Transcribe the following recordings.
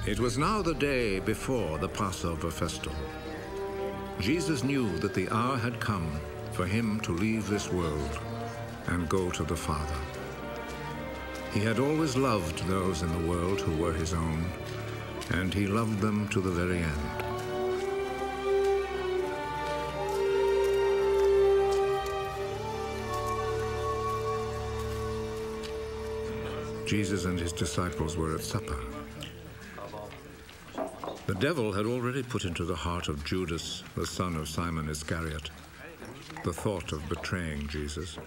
It was now the day before the Passover festival. Jesus knew that the hour had come for him to leave this world and go to the Father. He had always loved those in the world who were his own, and he loved them to the very end. Jesus and his disciples were at supper. The devil had already put into the heart of Judas, the son of Simon Iscariot, the thought of betraying Jesus.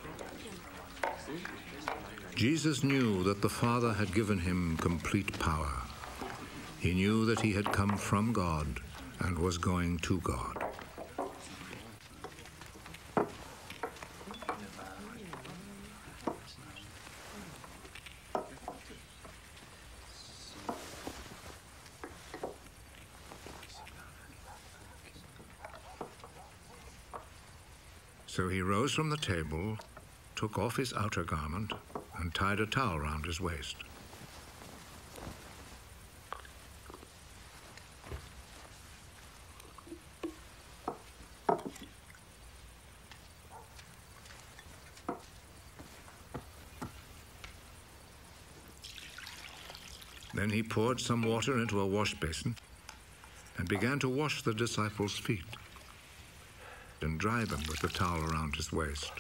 Jesus knew that the Father had given him complete power. He knew that he had come from God and was going to God. So he rose from the table, took off his outer garment, and tied a towel round his waist. Then he poured some water into a wash basin and began to wash the disciples' feet and dry them with the towel around his waist.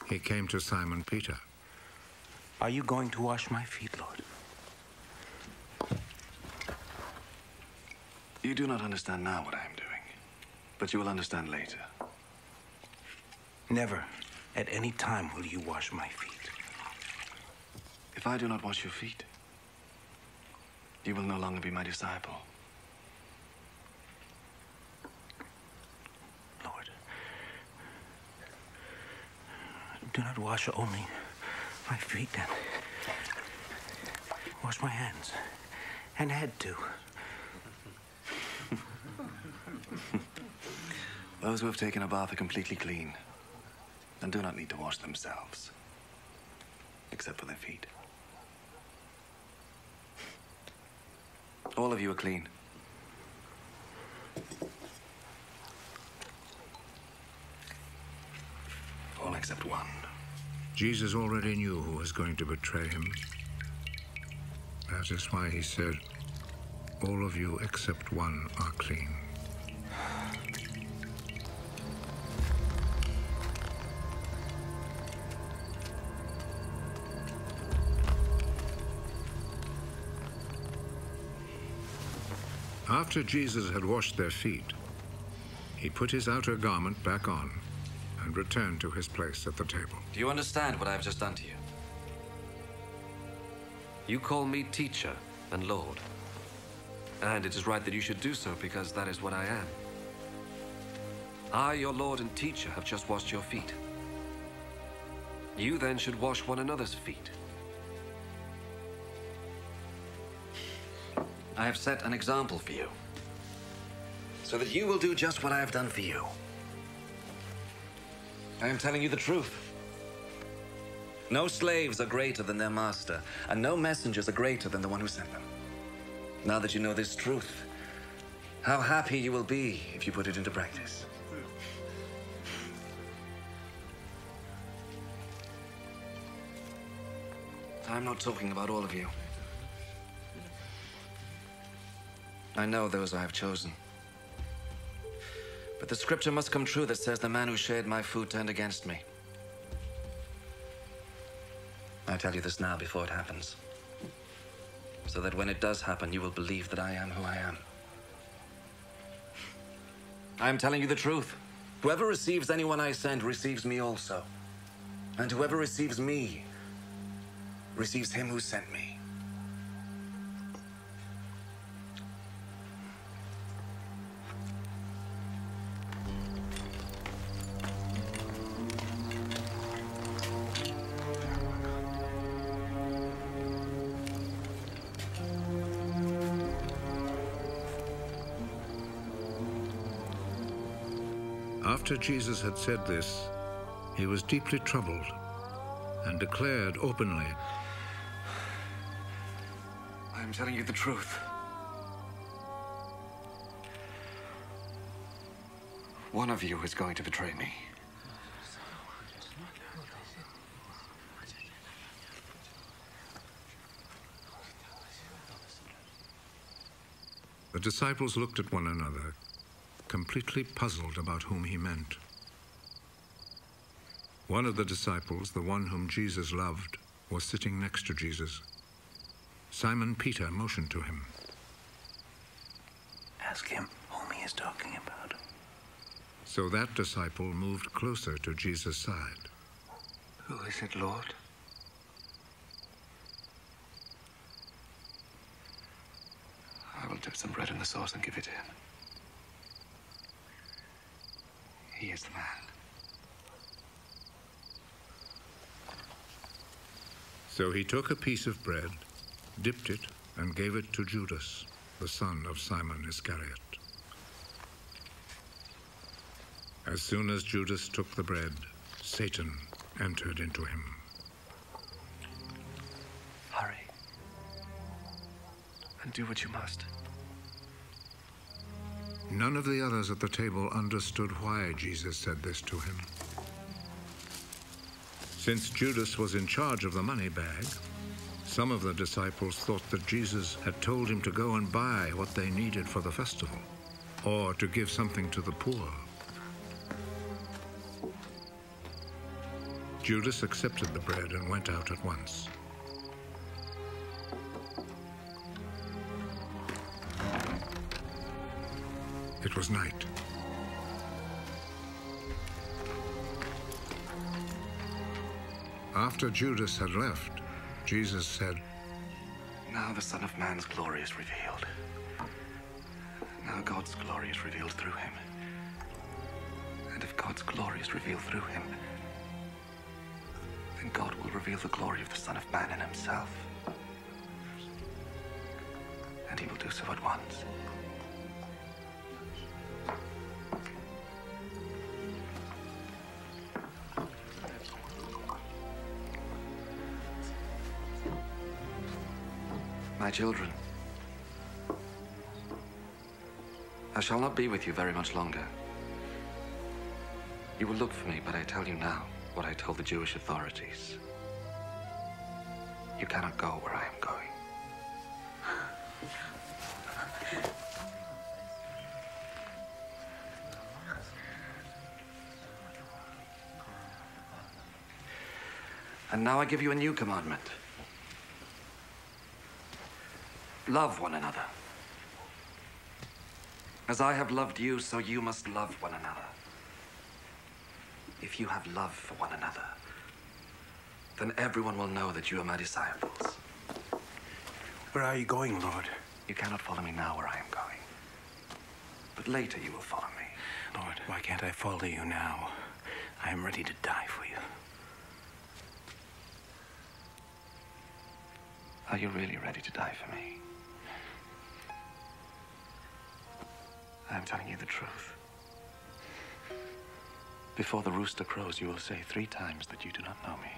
He came to Simon Peter. Are you going to wash my feet, Lord? You do not understand now what I am doing, but you will understand later. Never, at any time, will you wash my feet. If I do not wash your feet, you will no longer be my disciple. Lord, do not wash only my feet, then. Wash my hands and head, too. Those who have taken a bath are completely clean and do not need to wash themselves, except for their feet. All of you are clean. All except one. Jesus already knew who was going to betray him. That is why he said, "All of you except one are clean." After Jesus had washed their feet, he put his outer garment back on and returned to his place at the table. Do you understand what I have just done to you? You call me teacher and Lord. And it is right that you should do so because that is what I am. I, your Lord and teacher, have just washed your feet. You then should wash one another's feet. I have set an example for you, so that you will do just what I have done for you. I am telling you the truth. No slaves are greater than their master, and no messengers are greater than the one who sent them. Now that you know this truth, how happy you will be if you put it into practice. I'm not talking about all of you. I know those I have chosen. But the scripture must come true that says the man who shared my food turned against me. I tell you this now before it happens, so that when it does happen, you will believe that I am who I am. I am telling you the truth. Whoever receives anyone I send receives me also. And whoever receives me receives him who sent me. After Jesus had said this, he was deeply troubled and declared openly, I am telling you the truth. One of you is going to betray me. The disciples looked at one another, completely puzzled about whom he meant. One of the disciples, the one whom Jesus loved, was sitting next to Jesus. Simon Peter motioned to him. Ask him whom he is talking about. So that disciple moved closer to Jesus' side. Who is it, Lord? I will dip some bread in the sauce and give it to him. He is the man. So he took a piece of bread, dipped it, and gave it to Judas, the son of Simon Iscariot. As soon as Judas took the bread, Satan entered into him. Hurry. And do what you must. None of the others at the table understood why Jesus said this to him. Since Judas was in charge of the money bag, some of the disciples thought that Jesus had told him to go and buy what they needed for the festival, or to give something to the poor. Judas accepted the bread and went out at once. It was night. After Judas had left, Jesus said, Now the Son of Man's glory is revealed. Now God's glory is revealed through him. And if God's glory is revealed through him, then God will reveal the glory of the Son of Man in himself. And he will do so at once. My children, I shall not be with you very much longer. You will look for me, but I tell you now what I told the Jewish authorities. You cannot go where I am going. And now I give you a new commandment. Love one another. As I have loved you, so you must love one another. If you have love for one another, then everyone will know that you are my disciples. Where are you going, Lord? You cannot follow me now where I am going. But later you will follow me. Lord, why can't I follow you now? I am ready to die for you. Are you really ready to die for me? I am telling you the truth. Before the rooster crows, you will say 3 times that you do not know me.